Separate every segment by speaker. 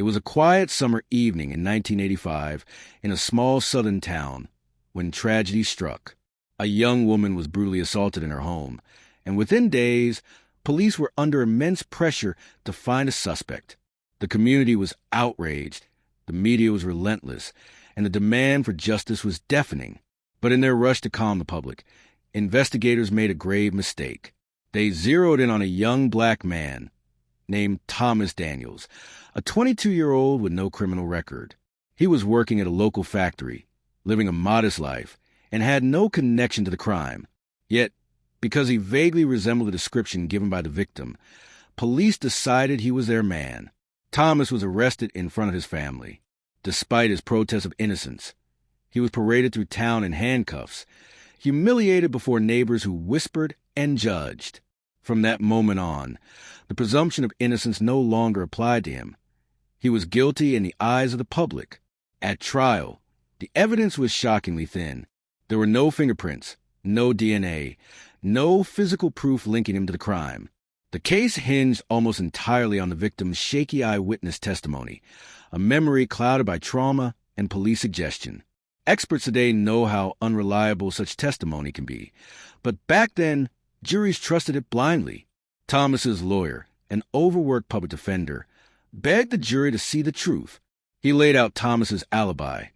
Speaker 1: It was a quiet summer evening in 1985 in a small southern town when tragedy struck. A young woman was brutally assaulted in her home, and within days, police were under immense pressure to find a suspect. The community was outraged, the media was relentless, and the demand for justice was deafening. But in their rush to calm the public, investigators made a grave mistake. They zeroed in on a young black man named Thomas Daniels, a 22-year-old with no criminal record. He was working at a local factory, living a modest life, and had no connection to the crime. Yet, because he vaguely resembled the description given by the victim, police decided he was their man. Thomas was arrested in front of his family. Despite his protest of innocence, he was paraded through town in handcuffs, humiliated before neighbors who whispered and judged. From that moment on, the presumption of innocence no longer applied to him. He was guilty in the eyes of the public. At trial, the evidence was shockingly thin. There were no fingerprints, no DNA, no physical proof linking him to the crime. The case hinged almost entirely on the victim's shaky eyewitness testimony, a memory clouded by trauma and police suggestion. Experts today know how unreliable such testimony can be, but back then, juries trusted it blindly. Thomas's lawyer, an overworked public defender, begged the jury to see the truth. He laid out Thomas's alibi.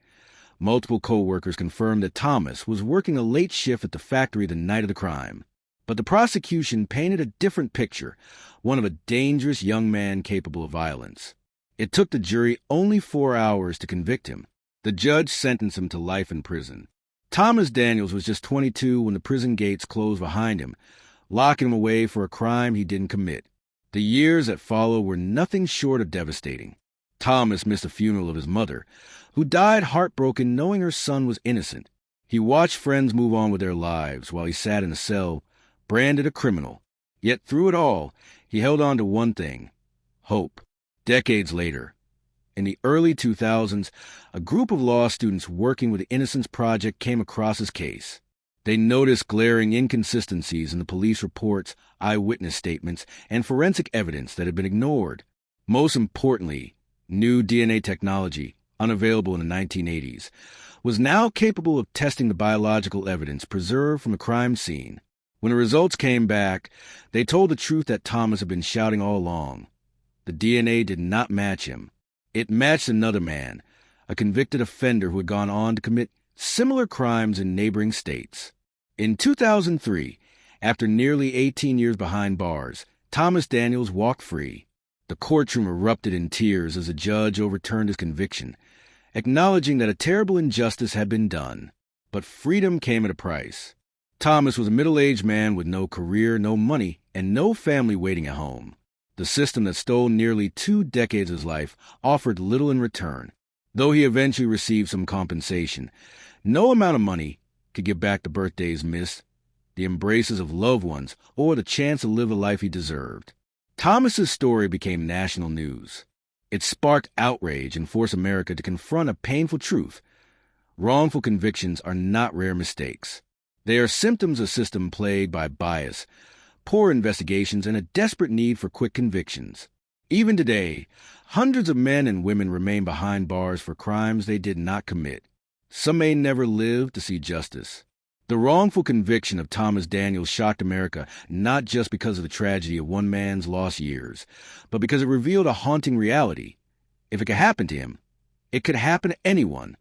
Speaker 1: Multiple co-workers confirmed that Thomas was working a late shift at the factory the night of the crime. But the prosecution painted a different picture, one of a dangerous young man capable of violence. It took the jury only 4 hours to convict him. The judge sentenced him to life in prison. Thomas Daniels was just 22 when the prison gates closed behind him, locking him away for a crime he didn't commit. The years that followed were nothing short of devastating. Thomas missed the funeral of his mother, who died heartbroken knowing her son was innocent. He watched friends move on with their lives while he sat in a cell, branded a criminal. Yet through it all, he held on to one thing: hope. Decades later, in the early 2000s, a group of law students working with the Innocence Project came across his case. They noticed glaring inconsistencies in the police reports, eyewitness statements, and forensic evidence that had been ignored. Most importantly, new DNA technology, unavailable in the 1980s, was now capable of testing the biological evidence preserved from the crime scene. When the results came back, they told the truth that Thomas had been shouting all along. The DNA did not match him. It matched another man, a convicted offender who had gone on to commit similar crimes in neighboring states. In 2003, after nearly 18 years behind bars, Thomas Daniels walked free. The courtroom erupted in tears as the judge overturned his conviction, acknowledging that a terrible injustice had been done. But freedom came at a price. Thomas was a middle-aged man with no career, no money, and no family waiting at home. The system that stole nearly 2 decades of his life offered little in return. Though he eventually received some compensation, no amount of money could give back the birthdays missed, the embraces of loved ones, or the chance to live the life he deserved. Thomas's story became national news. It sparked outrage and forced America to confront a painful truth. Wrongful convictions are not rare mistakes. They are symptoms of a system plagued by bias, poor investigations, and a desperate need for quick convictions. Even today, hundreds of men and women remain behind bars for crimes they did not commit. Some may never live to see justice. The wrongful conviction of Thomas Daniels shocked America not just because of the tragedy of one man's lost years, but because it revealed a haunting reality. If it could happen to him, it could happen to anyone.